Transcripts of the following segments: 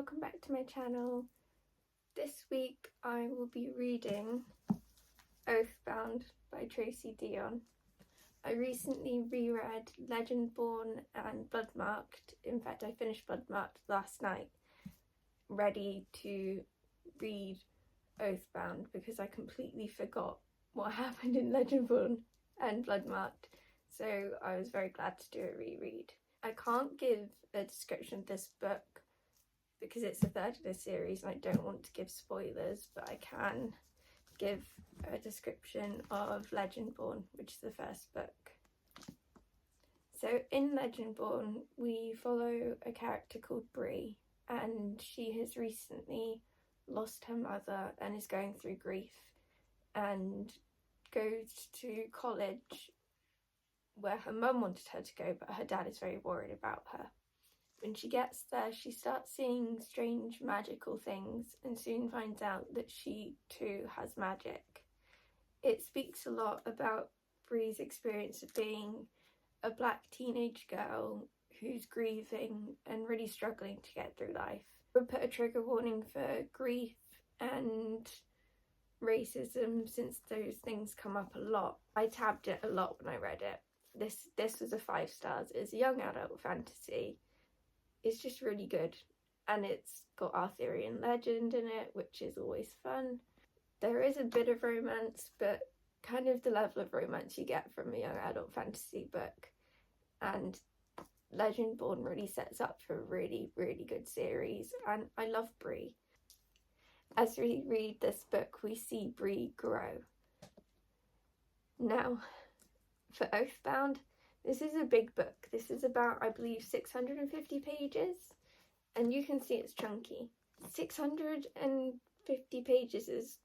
welcome back to my channel. This week I will be reading Oathbound by Tracy Deonn. I recently reread Legendborn and Bloodmarked. In fact, I finished Bloodmarked last night, ready to read Oathbound because I completely forgot what happened in Legendborn and Bloodmarked, so I was very glad to do a reread. I can't give a description of this book because it's the third of the series and I don't want to give spoilers, but I can give a description of Legendborn, which is the first book. So in Legendborn we follow a character called Bree, and she has recently lost her mother and is going through grief and goes to college where her mum wanted her to go, but her dad is very worried about her. When she gets there, she starts seeing strange magical things and soon finds out that she too has magic. It speaks a lot about Bree's experience of being a black teenage girl who's grieving and really struggling to get through life. I would put a trigger warning for grief and racism since those things come up a lot. I tabbed it a lot when I read it. This was a 5 stars. It's a young adult fantasy. It's just really good, and it's got Arthurian legend in it, which is always fun. There is a bit of romance, but kind of the level of romance you get from a young adult fantasy book, and Legendborn really sets up for a really, really good series, and I love Bree. As we read this book, we see Bree grow. Now, for Oathbound, this is a big book. This is about, I believe, 650 pages, and you can see it's chunky. 650 pages is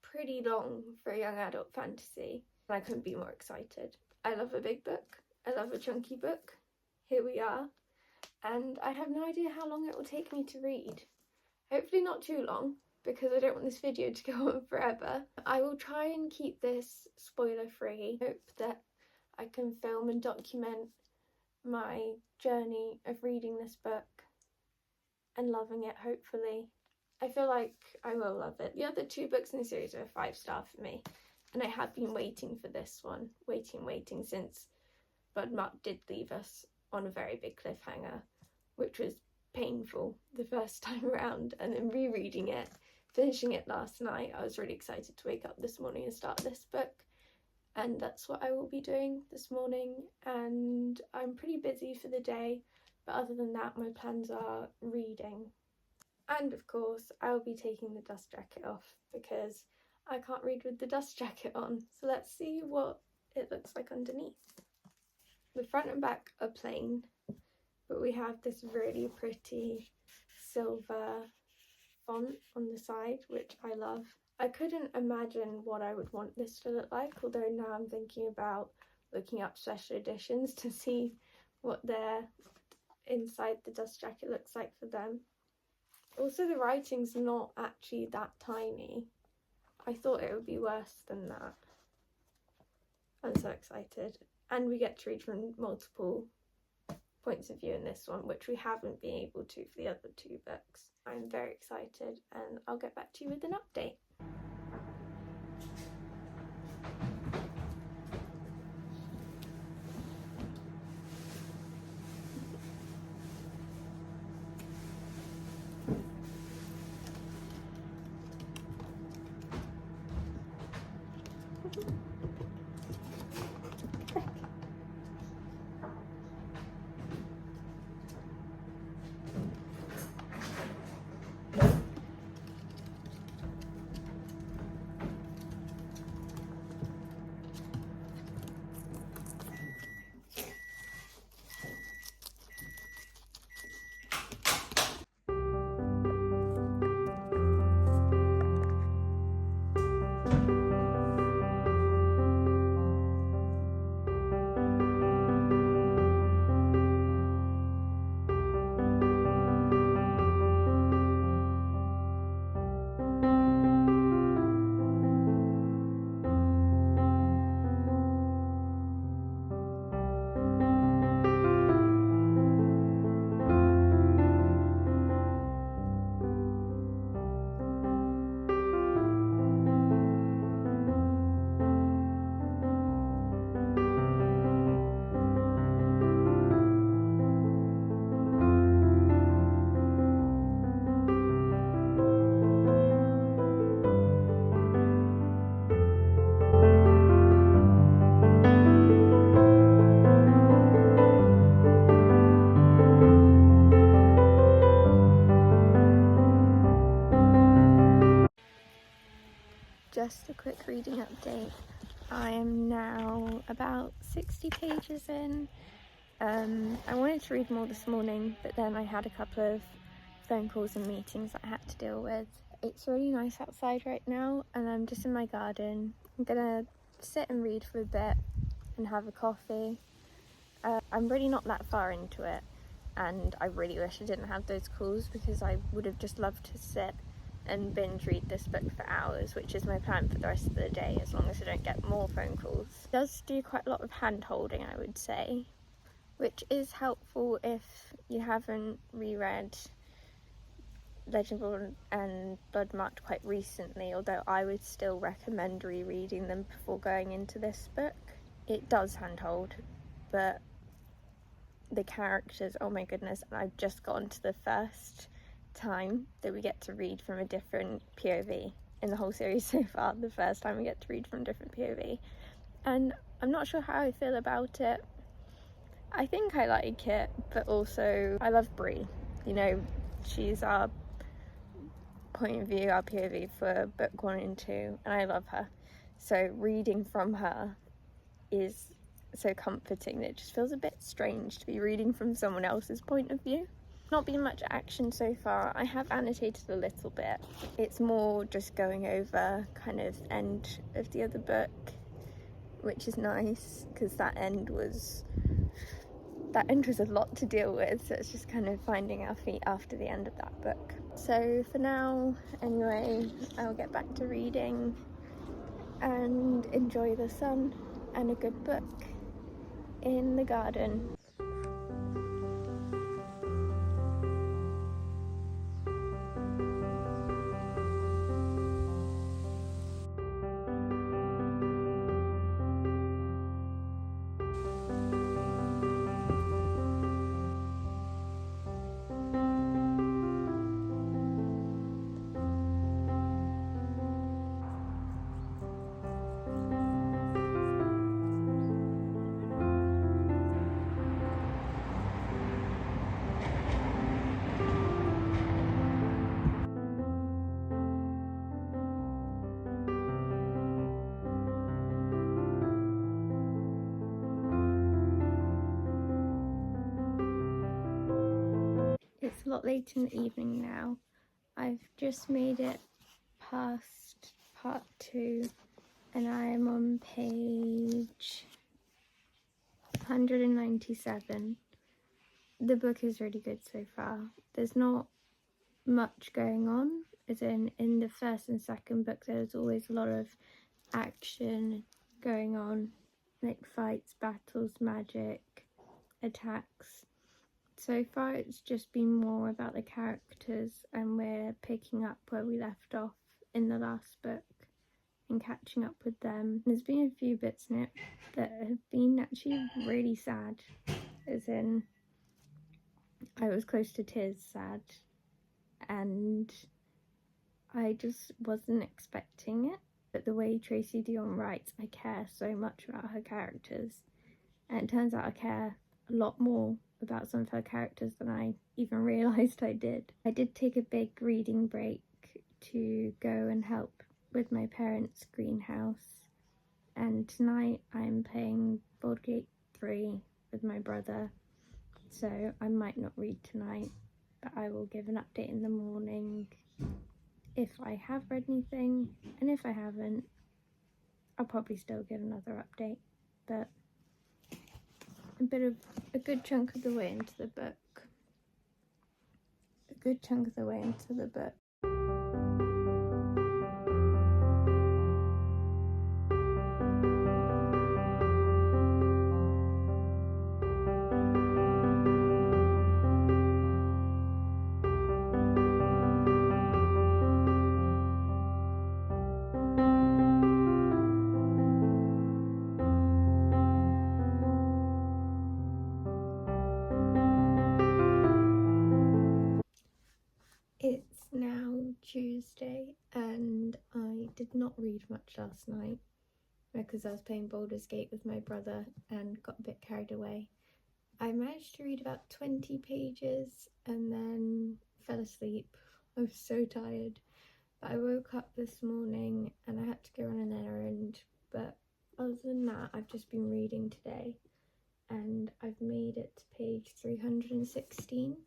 pretty long for a young adult fantasy, and I couldn't be more excited. I love a big book. I love a chunky book. Here we are, and I have no idea how long it will take me to read. Hopefully not too long, because I don't want this video to go on forever. I will try and keep this spoiler free. Hope that I can film and document my journey of reading this book and loving it, hopefully. I feel like I will love it. The other 2 books in the series are a 5-star for me, and I have been waiting for this one. Waiting since Bloodmarked did leave us on a very big cliffhanger, which was painful the first time around, and then rereading it, finishing it last night, I was really excited to wake up this morning and start this book. And that's what I will be doing this morning, and I'm pretty busy for the day, but other than that my plans are reading. And of course I will be taking the dust jacket off because I can't read with the dust jacket on, so let's see what it looks like underneath. The front and back are plain, but we have this really pretty silver font on the side, which I love. I couldn't imagine what I would want this to look like, although now I'm thinking about looking up special editions to see what their inside the dust jacket looks like for them. Also, the writing's not actually that tiny. I thought it would be worse than that. I'm so excited. And we get to read from multiple points of view in this one, which we haven't been able to for the other 2 books. I'm very excited, and I'll get back to you with an update. reading update. I am now about 60 pages in. I wanted to read more this morning, but then I had a couple of phone calls and meetings that I had to deal with. It's really nice outside right now, and I'm just in my garden. I'm gonna sit and read for a bit and have a coffee. I'm really not that far into it, and I really wish I didn't have those calls, because I would have just loved to sit and binge read this book for hours, which is my plan for the rest of the day, as long as I don't get more phone calls. It does do quite a lot of hand holding, I would say, which is helpful if you haven't reread Legend of Blood and Bloodmarked quite recently, although I would still recommend rereading them before going into this book. It does handhold, but the characters, oh my goodness, and I've just gotten to the first time that we get to read from a different POV in the whole series so far. The first time we get to read from a different POV, and I'm not sure how I feel about it. I think I like it, but also I love Bree. You know, she's our point of view, our POV for book 1 and 2, and I love her. So reading from her is so comforting that it just feels a bit strange to be reading from someone else's point of view. Not been much action so far. I have annotated a little bit. It's more just going over kind of the end of the other book, which is nice, because that end was a lot to deal with, so it's just kind of finding our feet after the end of that book. So for now, anyway, I'll get back to reading and enjoy the sun and a good book in the garden. It's a lot later in the evening now. I've just made it past part 2, and I am on page 197. The book is really good so far. There's not much going on, as in the first and second book there's always a lot of action going on, like fights, battles, magic, attacks. So far it's just been more about the characters, and we're picking up where we left off in the last book and catching up with them. There's been a few bits in it that have been actually really sad, as in I was close to tears sad, and I just wasn't expecting it. But the way Tracy Deonn writes, I care so much about her characters, and it turns out I care a lot more about some of her characters than I even realised I did. I did take a big reading break to go and help with my parents' greenhouse, and tonight I'm playing Baldur's Gate 3 with my brother, so I might not read tonight, but I will give an update in the morning if I have read anything, and if I haven't, I'll probably still give another update. But a good chunk of the way into the book. It's now Tuesday, and I did not read much last night because I was playing Baldur's Gate with my brother and got a bit carried away. I managed to read about 20 pages and then fell asleep. I was so tired. But I woke up this morning and I had to go on an errand, but other than that, I've just been reading today and I've made it to page 316,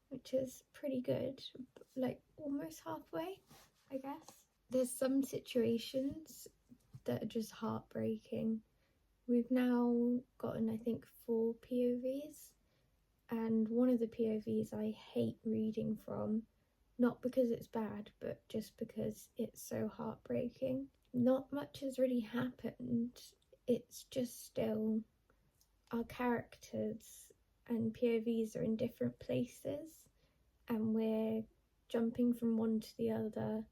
which is pretty good, like almost halfway, I guess. There's some situations that are just heartbreaking. We've now gotten, I think, 4 POVs, and one of the POVs I hate reading from, not because it's bad, but just because it's so heartbreaking. Not much has really happened. It's just still our characters and POVs are in different places, and we're jumping from one to the other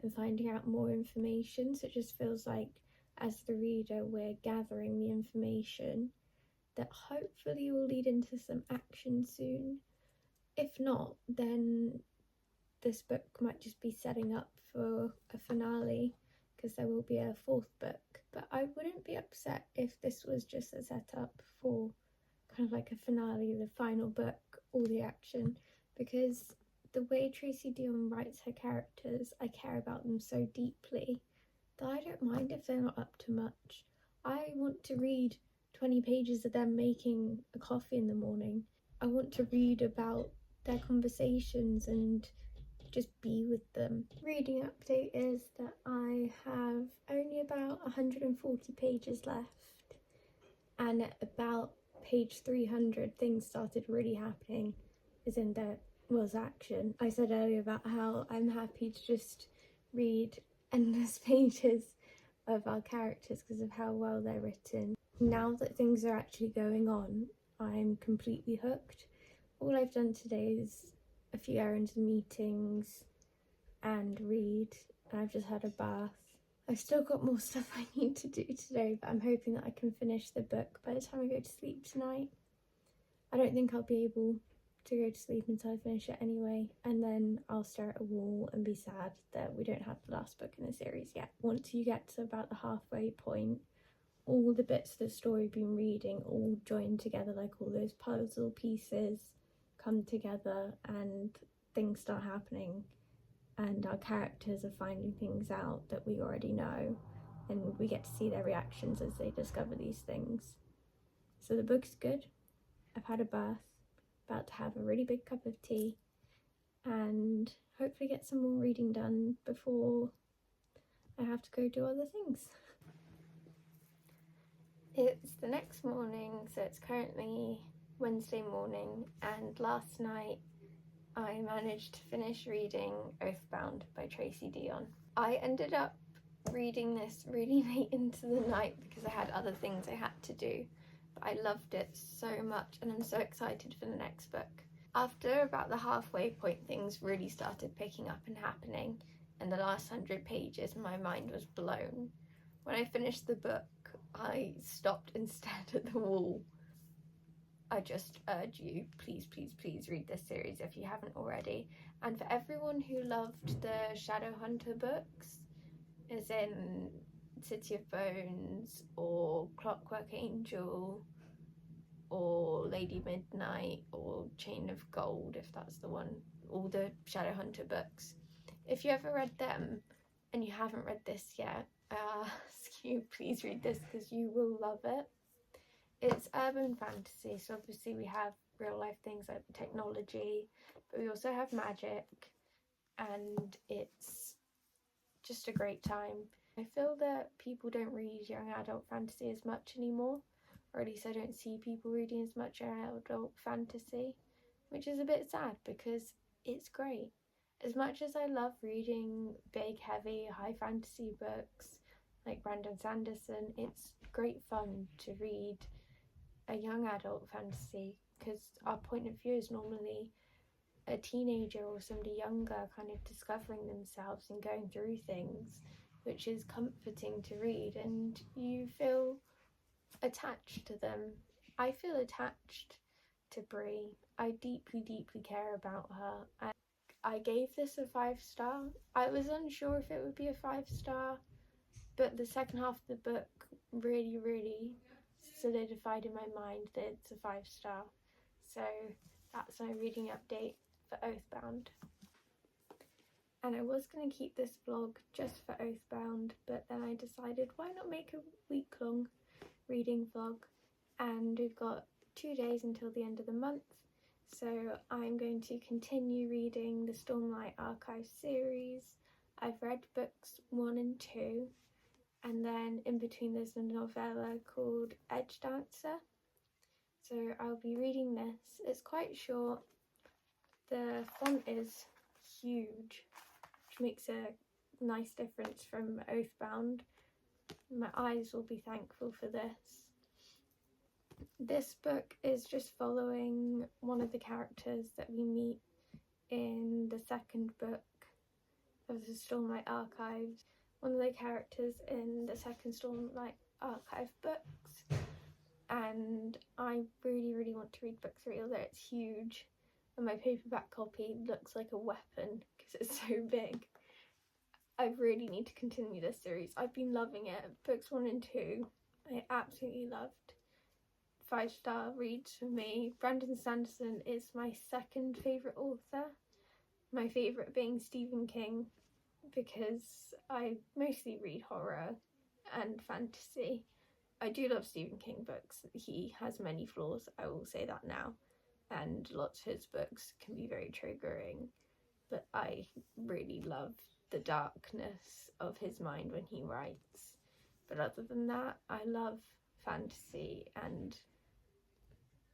and finding out more information. So it just feels like, as the reader, we're gathering the information that hopefully will lead into some action soon. If not, then this book might just be setting up for a finale, because there will be a 4th book. But I wouldn't be upset if this was just a setup for kind of like a finale, the final book, all the action, because the way Tracy Deonn writes her characters, I care about them so deeply that I don't mind if they're not up to much. I want to read 20 pages of them making a coffee in the morning. I want to read about their conversations and just be with them. Reading update is that I have only about 140 pages left, and at about page 300 things started really happening, as in there was action. I said earlier about how I'm happy to just read endless pages of our characters because of how well they're written. Now that things are actually going on, I'm completely hooked. All I've done today is a few errands and meetings and read, and I've just had a bath. I've still got more stuff I need to do today, but I'm hoping that I can finish the book by the time I go to sleep tonight. I don't think I'll be able to go to sleep until I finish it anyway, and then I'll stare at a wall and be sad that we don't have the last book in the series yet. Once you get to about the halfway point, all the bits of the story you've been reading all join together, like all those puzzle pieces come together and things start happening, and our characters are finding things out that we already know, and we get to see their reactions as they discover these things. So the book's good. I've had a bath, about to have a really big cup of tea, and hopefully get some more reading done before I have to go do other things. It's the next morning, so it's currently Wednesday morning, and last night I managed to finish reading Oathbound by Tracy Deonn. I ended up reading this really late into the night because I had other things I had to do, but I loved it so much and I'm so excited for the next book. After about the halfway point, things really started picking up and happening, and the last 100 pages my mind was blown. When I finished the book, I stopped and stared at the wall. I just urge you, please, please, please read this series if you haven't already. And for everyone who loved the Shadowhunter books, as in City of Bones or Clockwork Angel or Lady Midnight or Chain of Gold, if that's the one, all the Shadowhunter books, if you ever read them and you haven't read this yet, I ask you, please read this because you will love it. It's urban fantasy, so obviously we have real life things like technology, but we also have magic, and it's just a great time. I feel that people don't read young adult fantasy as much anymore, or at least I don't see people reading as much young adult fantasy, which is a bit sad because it's great. As much as I love reading big, heavy, high fantasy books like Brandon Sanderson, it's great fun to read a young adult fantasy because our point of view is normally a teenager or somebody younger kind of discovering themselves and going through things, which is comforting to read, and you feel attached to them. I feel attached to Brie. I deeply, deeply care about her. I gave this a 5-star. I was unsure if it would be a 5-star, but the second half of the book really, really solidified in my mind that it's a 5-star. So that's my reading update for Oathbound. And I was going to keep this vlog just for Oathbound, but then I decided why not make a week-long reading vlog, and we've got 2 days until the end of the month, so I'm going to continue reading the Stormlight Archive series. I've read books 1 and 2, and then in between there's a novella called Edge Dancer, so I'll be reading this. It's quite short, the font is huge, which makes a nice difference from Oathbound. My eyes will be thankful for this. This book is just following one of the characters that we meet in the second book of the Stormlight Archives. One of the characters in the second Stormlight Archive books. And I really want to read book 3, although it's huge. And my paperback copy looks like a weapon because it's so big. I really need to continue this series. I've been loving it. Books 1 and 2, I absolutely loved. 5-star reads for me. Brandon Sanderson is my second favourite author. My favourite being Stephen King, because I mostly read horror and fantasy. I do love Stephen King books. He has many flaws, I will say that now, and lots of his books can be very triggering, but I really love the darkness of his mind when he writes. But other than that, I love fantasy and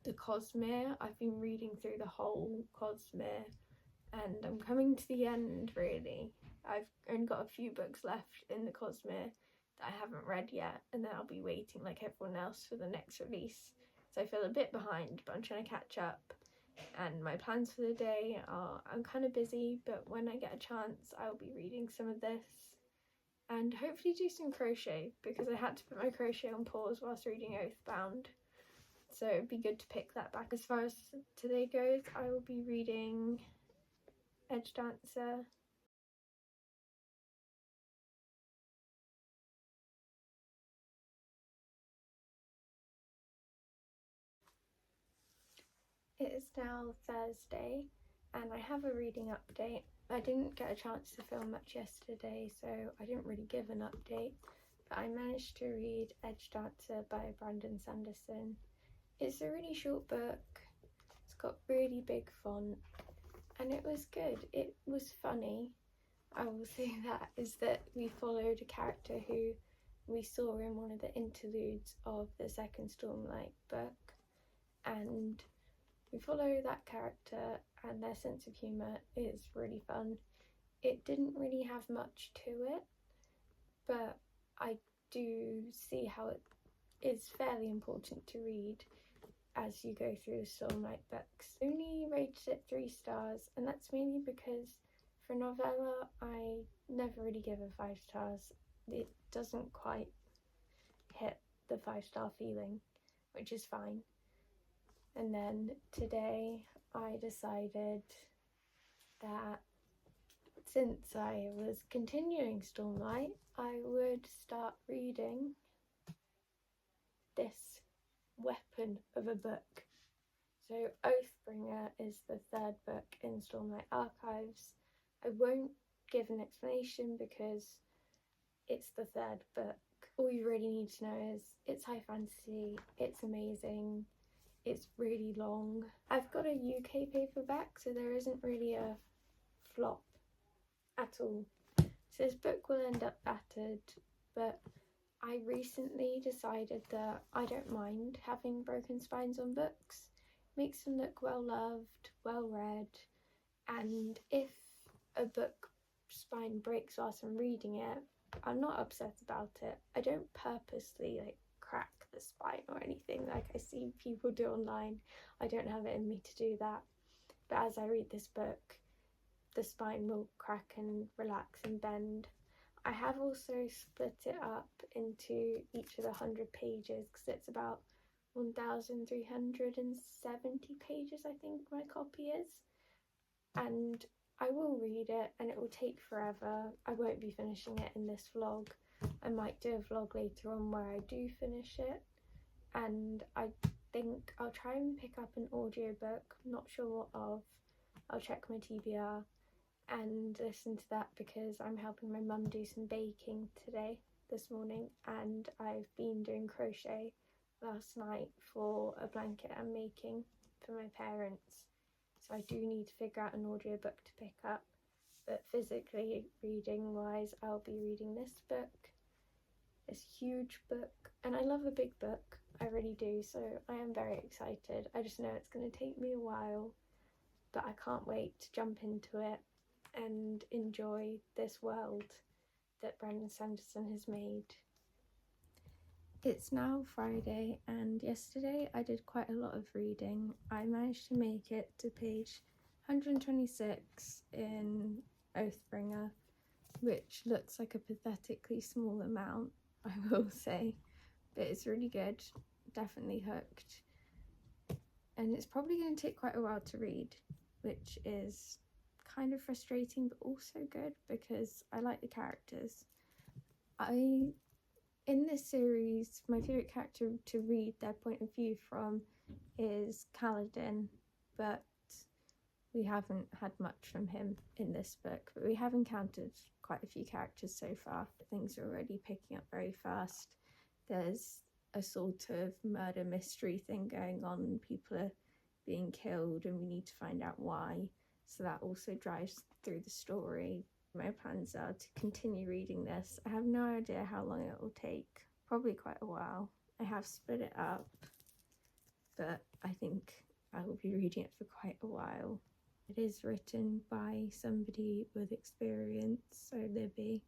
the Cosmere. I've been reading through the whole Cosmere and I'm coming to the end, really. I've only got a few books left in the Cosmere that I haven't read yet, and then I'll be waiting like everyone else for the next release. So I feel a bit behind, but I'm trying to catch up. And my plans for the day are, I'm kind of busy, but when I get a chance I'll be reading some of this and hopefully do some crochet, because I had to put my crochet on pause whilst reading Oathbound. So it'd be good to pick that back. As far as today goes, I will be reading Edge Dancer. It is now Thursday and I have a reading update. I didn't get a chance to film much yesterday, so I didn't really give an update, but I managed to read Edge Dancer by Brandon Sanderson. It's a really short book, it's got really big font, and it was good. It was funny, I will say that, is that we followed a character who we saw in one of the interludes of the second Stormlight book, and we follow that character and their sense of humour is really fun. It didn't really have much to it, but I do see how it is fairly important to read as you go through the Stormlight books. I only rated it 3 stars, and that's mainly because for a novella I never really give it 5 stars. It doesn't quite hit the 5-star feeling, which is fine. And then today I decided that since I was continuing Stormlight, I would start reading this weapon of a book. So Oathbringer is the 3rd book in Stormlight Archives. I won't give an explanation because it's the 3rd book. All you really need to know is it's high fantasy, it's amazing, it's really long. I've got a UK paperback, so there isn't really a flop at all. So this book will end up battered, but I recently decided that I don't mind having broken spines on books. It makes them look well loved, well read, and if a book spine breaks whilst I'm reading it, I'm not upset about it. I don't purposely crack the spine or anything like I see people do online. I don't have it in me to do that. But as I read this book, the spine will crack and relax and bend. I have also split it up into each of the 100 pages because it's about 1,370 pages, I think my copy is. And I will read it and it will take forever. I won't be finishing it in this vlog. I might do a vlog later on where I do finish it, and I think I'll try and pick up an audiobook, not sure what of. I'll check my TBR, and listen to that because I'm helping my mum do some baking this morning, and I've been doing crochet last night for a blanket I'm making for my parents. So I do need to figure out an audiobook to pick up, but physically reading wise, I'll be reading this book, this huge book, and I love a big book, I really do, so I am very excited. I just know it's going to take me a while, but I can't wait to jump into it and enjoy this world that Brandon Sanderson has made. It's now Friday, and yesterday I did quite a lot of reading. I managed to make it to page 126 in Oathbringer, which looks like a pathetically small amount, I will say, but it's really good, definitely hooked. And it's probably going to take quite a while to read, which is kind of frustrating but also good because I like the characters. In this series, my favourite character to read their point of view from is Kaladin, but we haven't had much from him in this book, but we have encountered quite a few characters so far. Things are already picking up very fast. There's a sort of murder mystery thing going on. People are being killed and we need to find out why. So that also drives through the story. My plans are to continue reading this. I have no idea how long it will take. Probably quite a while. I have split it up, but I think I will be reading it for quite a while. It is written by somebody with experience, so Libby,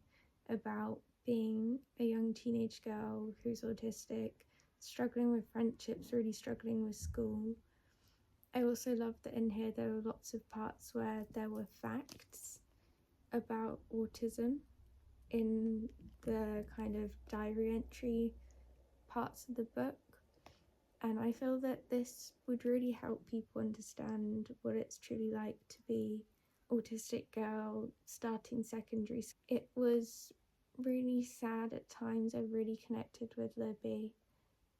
about being a young teenage girl who's autistic, struggling with friendships, really struggling with school. I also love that in here there were lots of parts where there were facts about autism in the kind of diary entry parts of the book, and I feel that this would really help people understand what it's truly like to be autistic girl starting secondary. It was really sad at times. I really connected with Libby,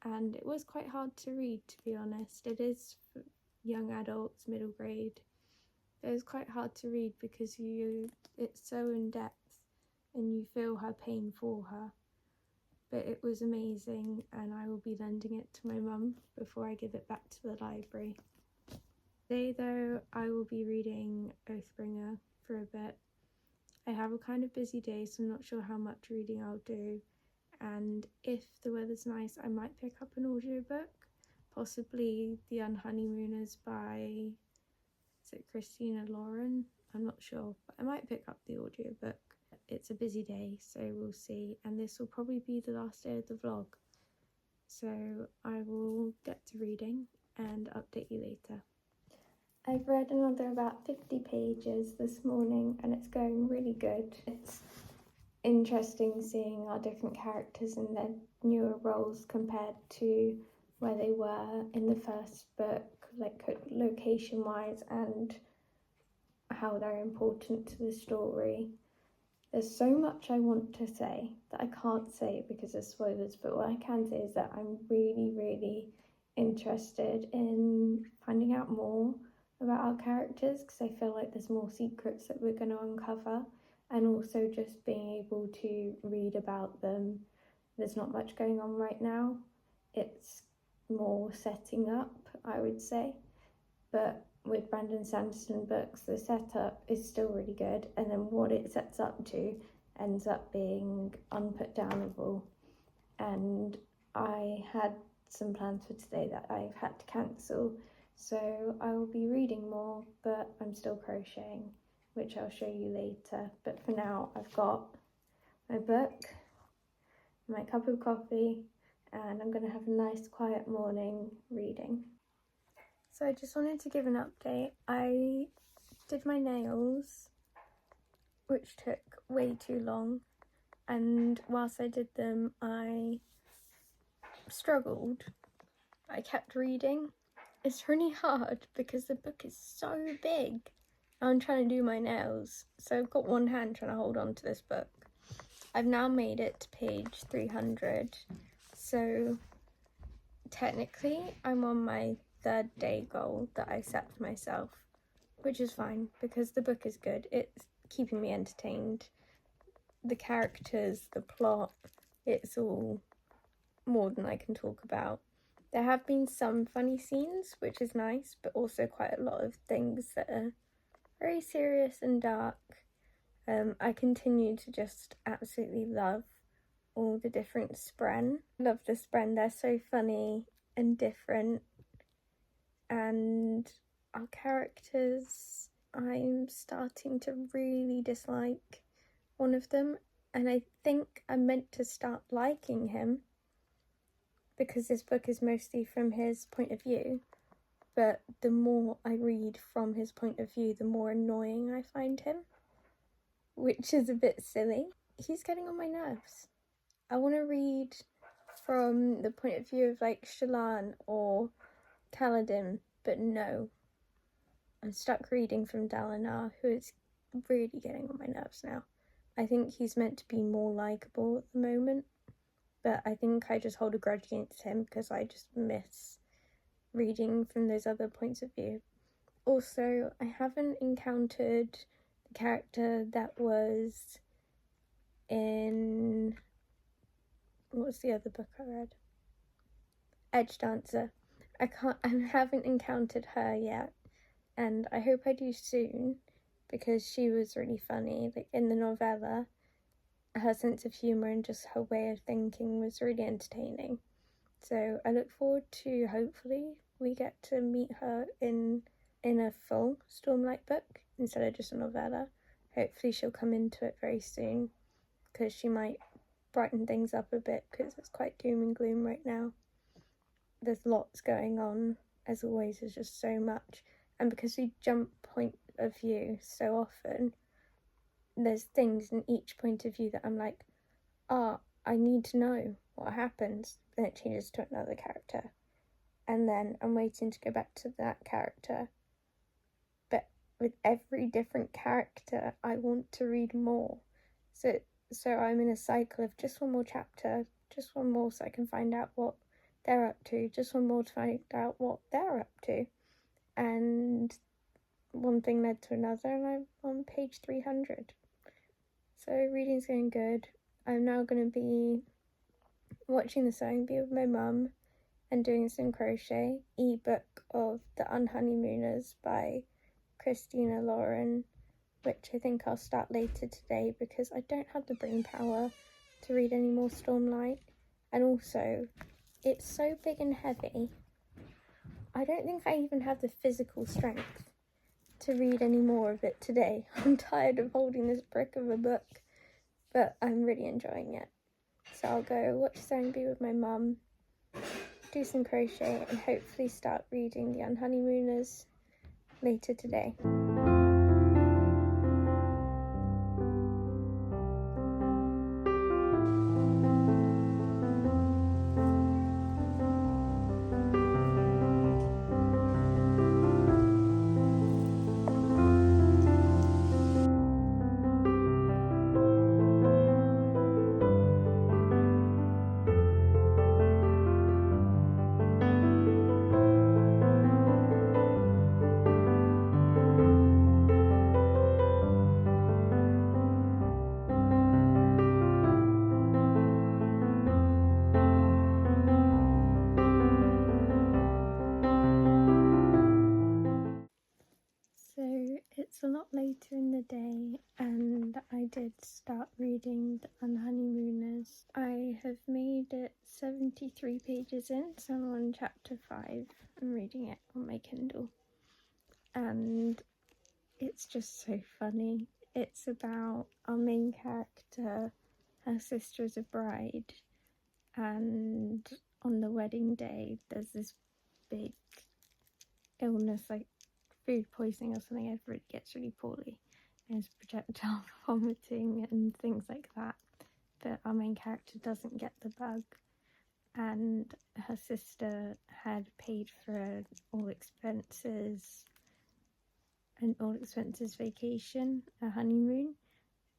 and it was quite hard to read, to be honest. It is for young adults, middle grade. It was quite hard to read because it's so in depth and you feel her pain for her. But it was amazing, and I will be lending it to my mum before I give it back to the library. Today though, I will be reading Oathbringer for a bit. I have a kind of busy day, so I'm not sure how much reading I'll do, and if the weather's nice I might pick up an audiobook, possibly The Unhoneymooners by, is it Christina Lauren? I'm not sure, but I might pick up the audiobook. It's a busy day, so we'll see, and this will probably be the last day of the vlog, so I will get to reading and update you later. I've read another about 50 pages this morning and it's going really good. It's interesting seeing our different characters in their newer roles compared to where they were in the first book, like location wise and how they're important to the story. There's so much I want to say that I can't say because of spoilers, but what I can say is that I'm really, really interested in finding out more about our characters because I feel like there's more secrets that we're going to uncover, and also just being able to read about them. There's not much going on right now. It's more setting up, I would say, but with Brandon Sanderson books, the setup is still really good, and then what it sets up to ends up being unputdownable. And I had some plans for today that I've had to cancel, so I will be reading more, but I'm still crocheting, which I'll show you later. But for now, I've got my book, my cup of coffee, and I'm going to have a nice quiet morning reading. So I just wanted to give an update. I did my nails, which took way too long, and whilst I did them I struggled. I kept reading. It's really hard because the book is so big. I'm trying to do my nails, so I've got one hand trying to hold on to this book. I've now made it to page 300, so technically I'm on my third day goal that I set for myself, which is fine because the book is good. It's keeping me entertained. The characters, the plot, it's all more than I can talk about. There have been some funny scenes, which is nice, but also quite a lot of things that are very serious and dark. I continue to just absolutely love all the different Spren. I love the Spren, they're so funny and different. And our characters, I'm starting to really dislike one of them, and I think I'm meant to start liking him because this book is mostly from his point of view, but the more I read from his point of view, the more annoying I find him, which is a bit silly. He's getting on my nerves. I want to read from the point of view of like Shallan or Kaladin, but no. I'm stuck reading from Dalinar, who is really getting on my nerves now. I think he's meant to be more likeable at the moment, but I think I just hold a grudge against him because I just miss reading from those other points of view. Also, I haven't encountered the character that was in... what was the other book I read? Edge Dancer. I haven't encountered her yet, and I hope I do soon because she was really funny. Like in the novella, her sense of humour and just her way of thinking was really entertaining. So I look forward to, hopefully, we get to meet her in a full Stormlight book instead of just a novella. Hopefully she'll come into it very soon because she might brighten things up a bit because it's quite doom and gloom right now. There's lots going on, as always, there's just so much. And because we jump point of view so often, there's things in each point of view that I'm like, I need to know what happens. Then it changes to another character. And then I'm waiting to go back to that character. But with every different character, I want to read more. So I'm in a cycle of just one more chapter, just one more so I can find out what they're up to, just one more to find out what they're up to. And one thing led to another, and I'm on page 300. So reading's going good. I'm now going to be watching the sewing bee with my mum and doing some crochet. Ebook of The Unhoneymooners by Christina Lauren, which I think I'll start later today because I don't have the brain power to read any more Stormlight. And also, it's so big and heavy. I don't think I even have the physical strength to read any more of it today. I'm tired of holding this brick of a book, but I'm really enjoying it. So I'll go watch Sewing Bee with my mum, do some crochet, and hopefully start reading The Unhoneymooners later today. It's a lot later in the day and I did start reading The Unhoneymooners. I have made it 73 pages in, so I'm on chapter 5. I'm reading it on my Kindle and it's just so funny. It's about our main character, her sister is a bride, and on the wedding day there's this big illness, like food poisoning or something. Everybody gets really poorly and it's projectile vomiting and things like that, but our main character doesn't get the bug, and her sister had paid for all expenses vacation, a honeymoon,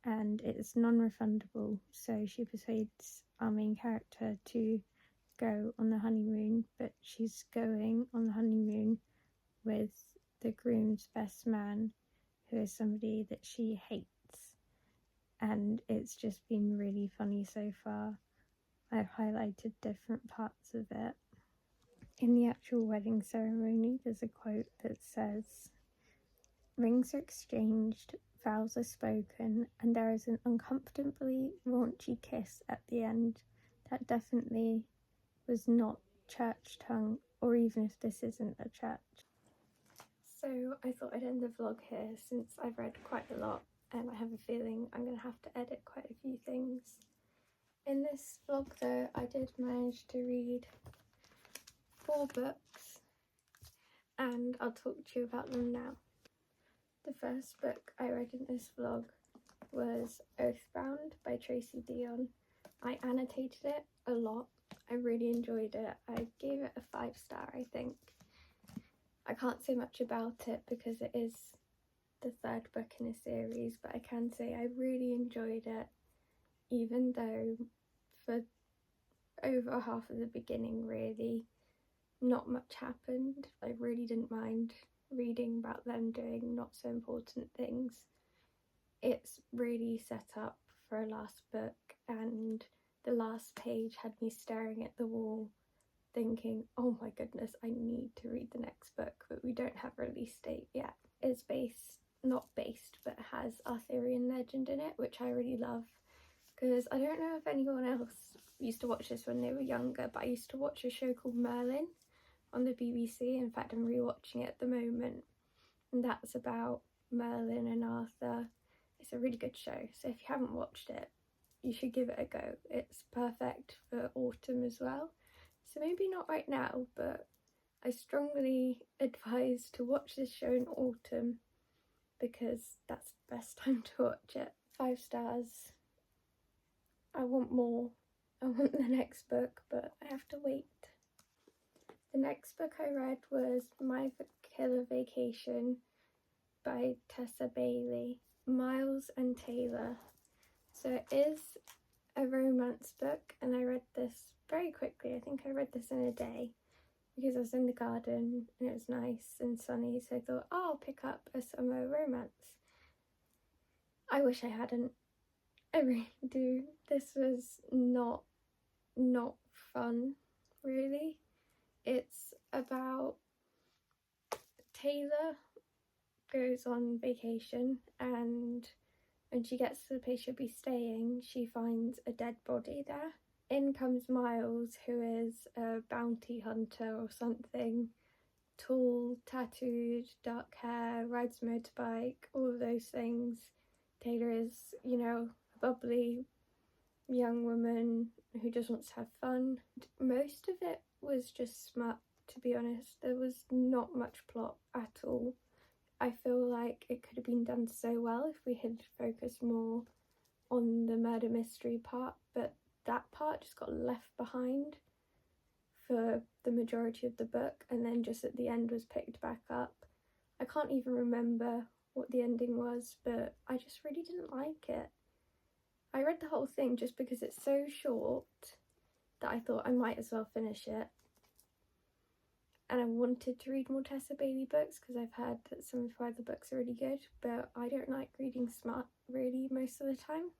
and it's non-refundable, so she persuades our main character to go on the honeymoon, but she's going on the honeymoon with the groom's best man, who is somebody that she hates, and it's just been really funny so far. I've highlighted different parts of it. In the actual wedding ceremony, there's a quote that says, "Rings are exchanged, vows are spoken, and there is an uncomfortably raunchy kiss at the end." That definitely was not church tongue, or even if this isn't a church. So I thought I'd end the vlog here since I've read quite a lot and I have a feeling I'm going to have to edit quite a few things. In this vlog though, I did manage to read 4 books and I'll talk to you about them now. The first book I read in this vlog was Oathbound by Tracy Deonn. I annotated it a lot. I really enjoyed it. I gave it a 5-star, I think. I can't say much about it because it is the 3rd book in a series, but I can say I really enjoyed it, even though for over half of the beginning really not much happened. I really didn't mind reading about them doing not so important things. It's really set up for a last book, and the last page had me staring at the wall thinking, oh my goodness, I need to read the next book, but we don't have a release date yet. It's not based, but has Arthurian legend in it, which I really love, because I don't know if anyone else used to watch this when they were younger, but I used to watch a show called Merlin on the BBC. In fact, I'm rewatching it at the moment, and that's about Merlin and Arthur. It's a really good show, so if you haven't watched it, you should give it a go. It's perfect for autumn as well. So maybe not right now, but I strongly advise to watch this show in autumn because that's the best time to watch it. 5 stars. I want more. I want the next book, but I have to wait. The next book I read was My Killer Vacation by Tessa Bailey. Miles and Taylor. So it is a romance book, and I read this very quickly. I think I read this in a day because I was in the garden and it was nice and sunny, so I thought, oh, I'll pick up a summer romance. I wish I hadn't. I really do. This was not fun, really. It's about Taylor goes on vacation, and when she gets to the place she'll be staying, she finds a dead body there. In comes Miles, who is a bounty hunter or something. Tall, tattooed, dark hair, rides a motorbike, all of those things. Taylor is, a bubbly young woman who just wants to have fun. Most of it was just smut, to be honest. There was not much plot at all. I feel like it could have been done so well if we had focused more on the murder mystery part, but that part just got left behind for the majority of the book, and then just at the end was picked back up. I can't even remember what the ending was, but I just really didn't like it. I read the whole thing just because it's so short that I thought I might as well finish it. And I wanted to read more Tessa Bailey books because I've heard that some of her other books are really good, but I don't like reading smut really most of the time.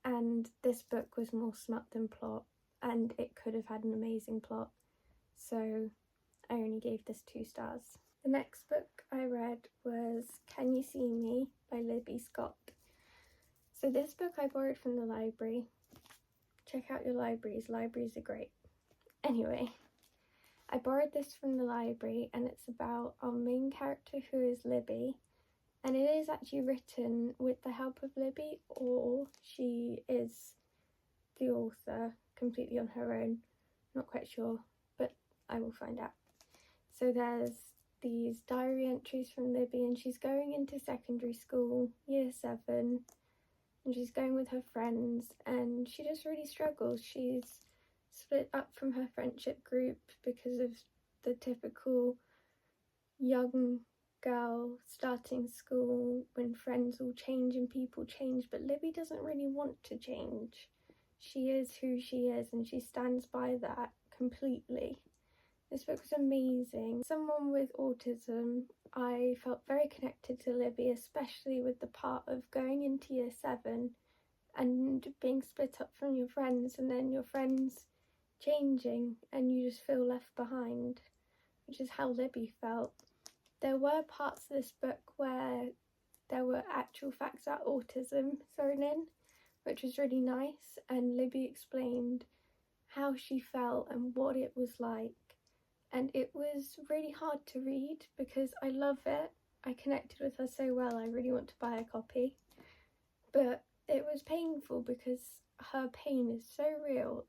And this book was more smut than plot, and it could have had an amazing plot, so I only gave this 2 stars. The next book I read was Can You See Me by Libby Scott. So this book I borrowed from the library. Check out your libraries are great. Anyway, I borrowed this from the library, and it's about our main character, who is Libby, and it is actually written with the help of Libby, or she is the author completely on her own. Not quite sure, but I will find out. So there's these diary entries from Libby, and she's going into secondary school, year 7, and she's going with her friends, and she just really struggles. She's split up from her friendship group because of the typical young girl starting school when friends all change and people change, but Libby doesn't really want to change. She is who she is, and she stands by that completely. This book was amazing. Someone with autism, I felt very connected to Libby, especially with the part of going into year 7 and being split up from your friends, and then your friends changing and you just feel left behind, which is how Libby felt. There were parts of this book where there were actual facts about autism thrown in, which was really nice, and Libby explained how she felt and what it was like. And it was really hard to read because I love it. I connected with her so well, I really want to buy a copy. But it was painful because her pain is so real,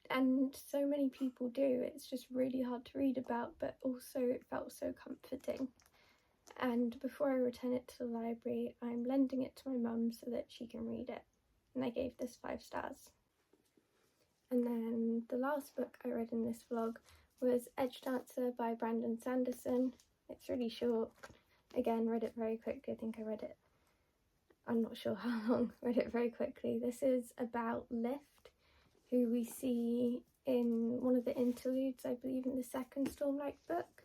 and so many people do. It's just really hard to read about, but also it felt so comforting. And before I return it to the library, I'm lending it to my mum so that she can read it. And I gave this 5 stars. And then the last book I read in this vlog was Edge Dancer by Brandon Sanderson. It's really short. Again, read it very quickly. I think I read it, I'm not sure how long, read it very quickly. This is about Lift, who we see in one of the interludes, I believe in the 2nd Stormlight book.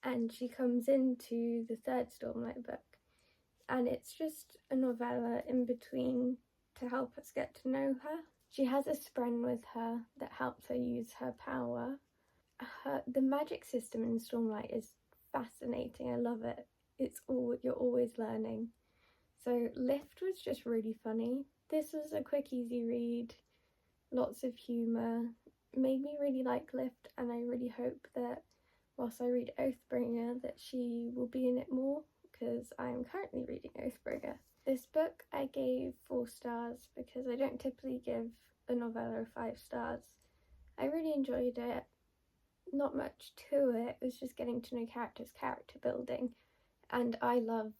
And she comes into the 3rd Stormlight book. And it's just a novella in between to help us get to know her. She has a spren with her that helps her use her power. The magic system in Stormlight is fascinating. I love it. You're always learning. So Lift was just really funny. This was a quick, easy read. Lots of humour. Made me really like Lift, and I really hope that whilst I read Oathbringer that she will be in it more, because I am currently reading Oathbringer. This book I gave 4 stars because I don't typically give a novella 5 stars. I really enjoyed it. Not much to it. It was just getting to know characters, character building, and I love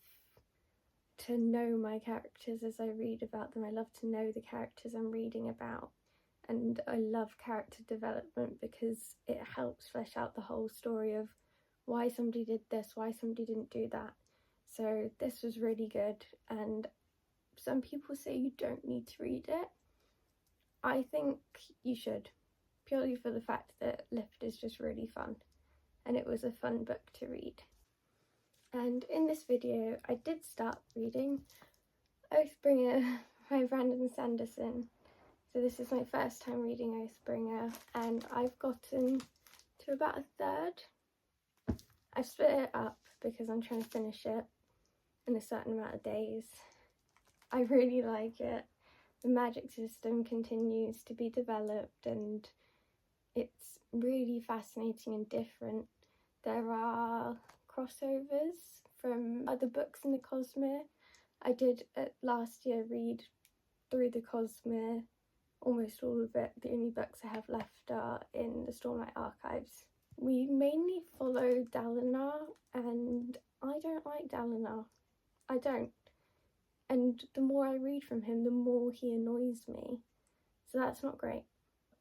to know my characters as I read about them. I love to know the characters I'm reading about, and I love character development because it helps flesh out the whole story of why somebody did this, why somebody didn't do that. So this was really good, and some people say you don't need to read it. I think you should, purely for the fact that Lift is just really fun, and it was a fun book to read. And in this video I did start reading Oathbringer by Brandon Sanderson. So this is my first time reading Oathbringer, and I've gotten to about 1/3. I've split it up because I'm trying to finish it in a certain amount of days. I really like it. The magic system continues to be developed, and it's really fascinating and different. There are crossovers from other books in the Cosmere. I did last year read through the Cosmere, almost all of it. The only books I have left are in the Stormlight archives. We mainly follow Dalinar, and I don't like Dalinar. I don't. And the more I read from him, the more he annoys me. So that's not great.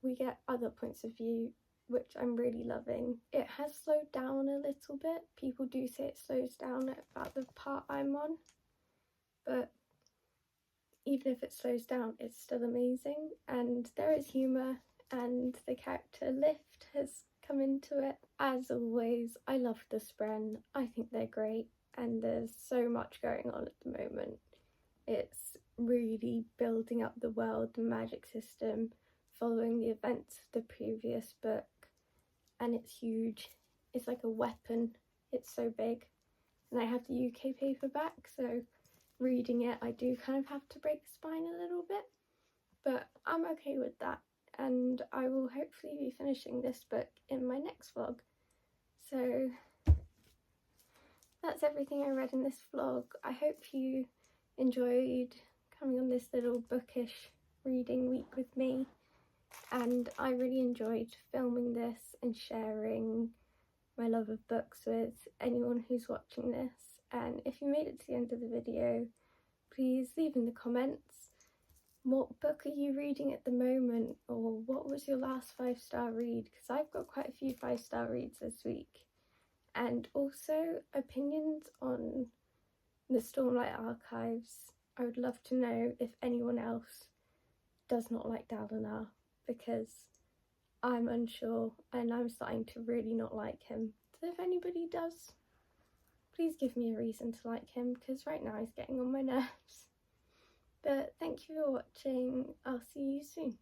We get other points of view, which I'm really loving. It has slowed down a little bit. People do say it slows down at about the part I'm on. But even if it slows down, it's still amazing. And there is humour, and the character Lift has come into it. As always, I love the Spren. I think they're great, and there's so much going on at the moment. It's really building up the world, the magic system, following the events of the previous book, and it's huge. It's like a weapon. It's so big. And I have the UK paperback, so reading it I do kind of have to break a spine a little bit, but I'm okay with that, and I will hopefully be finishing this book in my next vlog. So that's everything I read in this vlog. I hope you enjoyed coming on this little bookish reading week with me, and I really enjoyed filming this and sharing my love of books with anyone who's watching this. And if you made it to the end of the video, please leave in the comments what book are you reading at the moment, or what was your last 5-star read, because I've got quite a few 5-star reads this week. And also opinions on the Stormlight archives. I would love to know if anyone else does not like Dalinar, because I'm unsure and I'm starting to really not like him. So if anybody does, please give me a reason to like him, because right now he's getting on my nerves. But thank you for watching. I'll see you soon.